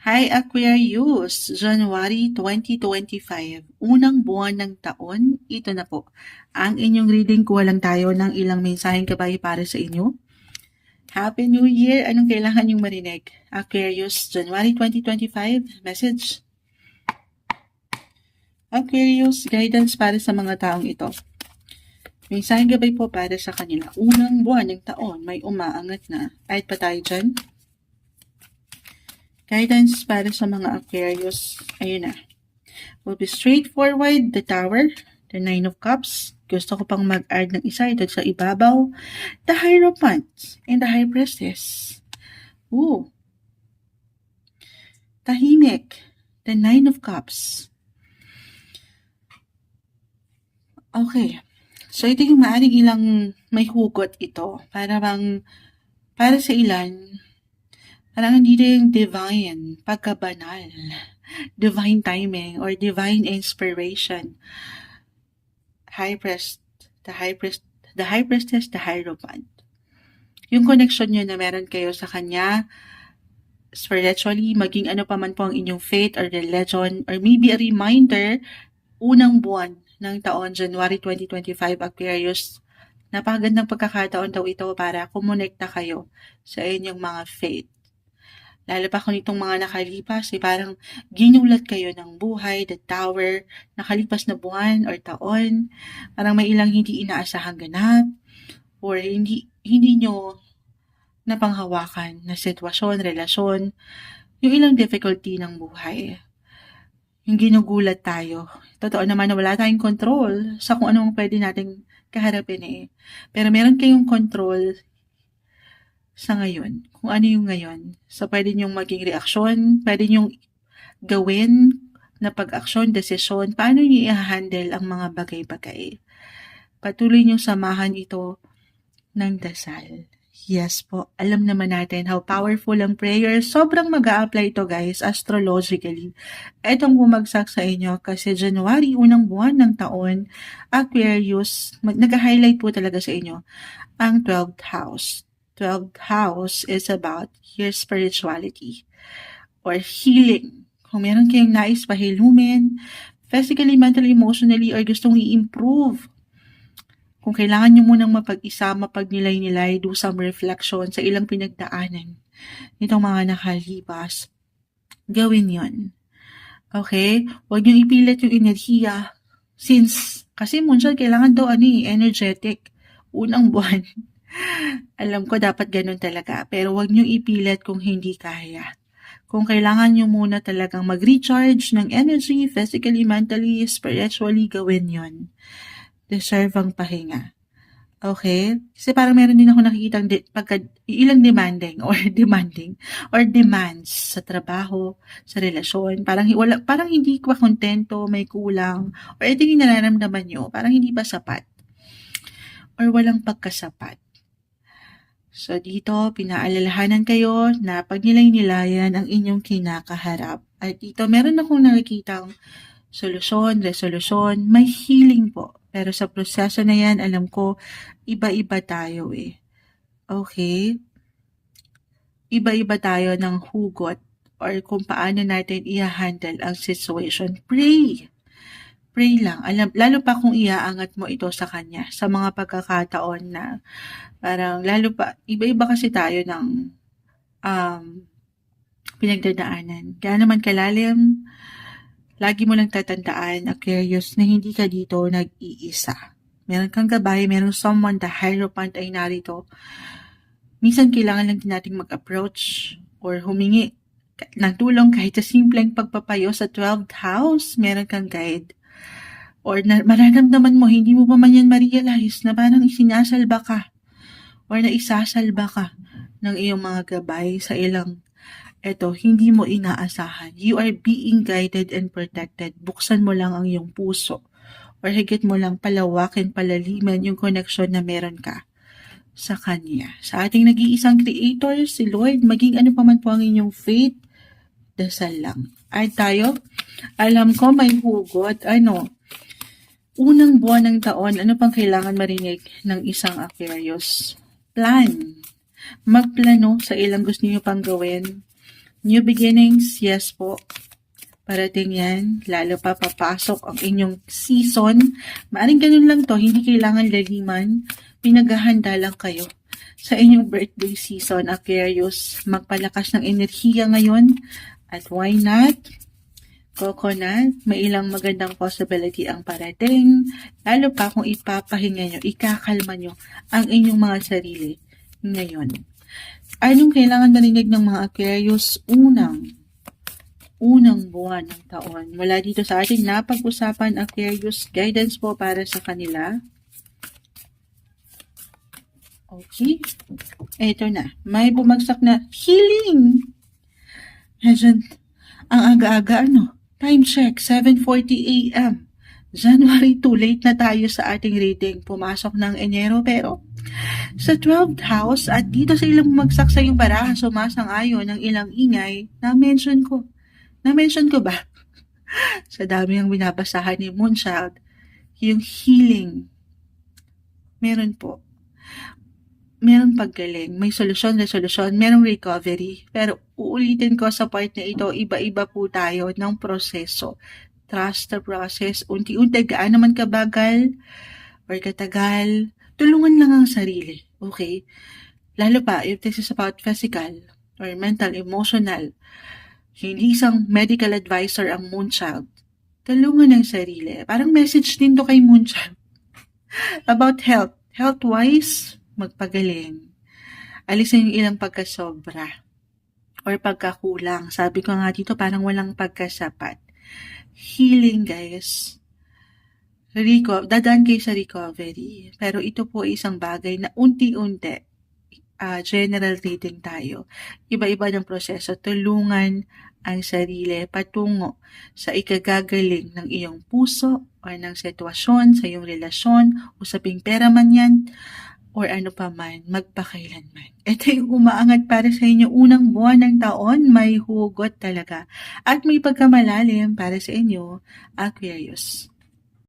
Hi Aquarius, January 2025, unang buwan ng taon, ito na po. Ang inyong reading, kuha lang tayo ng ilang mensaheng gabay para sa inyo. Happy New Year! Anong kailangan yung marinig? Aquarius, January 2025, message. Aquarius, guidance para sa mga taong ito. Mensaheng gabay po para sa kanila. Unang buwan ng taon, may umaangat na. Kahit pa tayo dyan. Guidance para sa mga Aquarius, ayun na. Will be straightforward, the Tower, the Nine of Cups. Gusto ko pang mag-add ng isa ito sa ibabaw. The Hierophant and the High Priestess. Ooh. Tahimik, the Nine of Cups. Okay. So ito yung maaaring ilang may hugot ito. Para sa ilan, parang hindi rin divine, pagkabanal, divine timing, or divine inspiration. High Priest, the High Priestess, the Hierophant. Yung connection nyo na meron kayo sa kanya, spiritually, maging ano pa man po ang inyong faith or religion, or maybe a reminder, unang buwan ng taon, January 2025, Aquarius, napakagandang pagkakataon daw ito para kumonekta kayo sa inyong mga faith. Lalo pa kung itong mga nakalipas, parang ginulat kayo ng buhay, the Tower, nakalipas na buwan or taon, parang may ilang hindi inaasahang ganap, or hindi nyo napanghawakan na sitwasyon, relasyon, yung ilang difficulty ng buhay. Yung ginugulat tayo. Totoo naman na wala tayong control sa kung anong pwede nating kaharapin Pero meron kayong control sa ngayon, kung ano yung ngayon. So, pwede nyong maging reaksyon, pwede nyong gawin na pag-aksyon, desisyon, paano nyo i-handle ang mga bagay-bagay. Patuloy nyong samahan ito ng dasal. Yes po, alam naman natin how powerful ang prayer. Sobrang mag-a-apply ito guys, astrologically. Itong bumagsak sa inyo kasi January, unang buwan ng taon, Aquarius, nag-highlight po talaga sa inyo ang 12th house. 12th house is about your spirituality or healing. Kung meron kayong nais pahilumin, physically, mentally, emotionally, or gustong i-improve, kung kailangan nyo munang mapag-isa, mapagnilay-nilay, do some reflection sa ilang pinagdaanan nitong mga nakalipas, gawin yon. Okay? Huwag nyo ipilit yung enerhiya kasi Moonshot, kailangan daw energetic. Unang buwan. Alam ko dapat ganun talaga, pero huwag nyo ipilit kung hindi kaya. Kung kailangan nyo muna talagang mag-recharge ng energy, physically, mentally, spiritually, gawin yon. Deserve ang pahinga. Okay? Kasi parang meron din ako nakikita ilang demanding or demands sa trabaho, sa relasyon. Parang hindi pa kontento, may kulang, or ito yung nararamdaman nyo, parang hindi pa sapat, or walang pagkasapat. So dito, pinaalalahanan kayo na pagnilay-nilayan ang inyong kinakaharap. At dito, meron akong nakikitang solusyon, resolution, may healing po. Pero sa proseso na yan, alam ko, iba-iba tayo Okay? Iba-iba tayo ng hugot or kung paano natin i-handle ang situation. Pray lang. Lalo pa kung iaangat mo ito sa kanya sa mga pagkakataon na parang lalo pa, iba-iba kasi tayo ng pinagdadaanan. Kaya naman kalalim, lagi mo lang tatandaan, Aquarius, na hindi ka dito nag-iisa. Meron kang gabay, meron someone, the Hierophant ay narito. Minsan kailangan lang din nating mag-approach or humingi ng tulong kahit sa simpleng pagpapayo sa 12th house, meron kang guide. Or mararamdaman mo, hindi mo pa man yan ma-realize na parang isinasalba ka or naisasalba ka ng iyong mga gabay sa ilang hindi mo inaasahan. You are being guided and protected. Buksan mo lang ang iyong puso or higit mo lang palawakin, palaliman yung connection na meron ka sa Kanya. Sa ating nag-iisang Creator, si Lord, maging ano pa man po ang inyong faith, dasal lang. Ay tayo, alam ko may hugot, unang buwan ng taon, ano pang kailangan marinig ng isang Aquarius? Plan. Magplano sa ilang gusto niyo pang gawin. New beginnings, yes po. Parating yan, lalo pa papasok ang inyong season. Maaring ganun lang to, hindi kailangan laliman. Pinaghahanda lang kayo sa inyong birthday season, Aquarius. Magpalakas ng enerhiya ngayon. At why not? Coconut, may ilang magandang possibility ang parating. Lalo pa kung ipapahinga nyo, ikakalma nyo ang inyong mga sarili ngayon. Anong kailangan marinig ng mga Aquarius? Unang buwan ng taon. Mula dito sa ating napag-usapan, Aquarius, guidance po para sa kanila. Okay. Eto na. May bumagsak na healing. Ayan. Ang aga-aga, Time check, 7:40 a.m. January 2, late na tayo sa ating reading. Pumasok ng Enero, pero sa 12th house at dito sa ilang bumagsak sa iyong baraha, sumasang-ayon ng ilang ingay, na-mention ko ba? Sa dami ang binabasahan ni Moonchild, yung healing. Meron po. Merong paggaling, may solusyon, merong recovery. Pero uulitin ko sa part na ito, iba-iba po tayo ng proseso. Trust the process. Unti-unti, gaano man kabagal or katagal, tulungan lang ang sarili. Okay? Lalo pa, if this is about physical or mental, emotional, hindi isang medical advisor ang Moonchild. Tulungan ang sarili. Parang message din to kay Moonchild. About health. Health-wise, magpagaling. Alisin yung ilang pagkasobra or pagkakulang. Sabi ko nga dito, parang walang pagkasapat. Healing, guys. Dadaan kayo sa recovery. Pero ito po isang bagay na unti-unti, general reading tayo. Iba-iba ng proseso. Tulungan ang sarili patungo sa ikagagaling ng iyong puso o ng sitwasyon, sa iyong relasyon, usaping pera man yan, or ano pa man, magpakailanman. Ito yung umaangat para sa inyo unang buwan ng taon, may hugot talaga. At may pagkamalalim para sa inyo, Aquarius.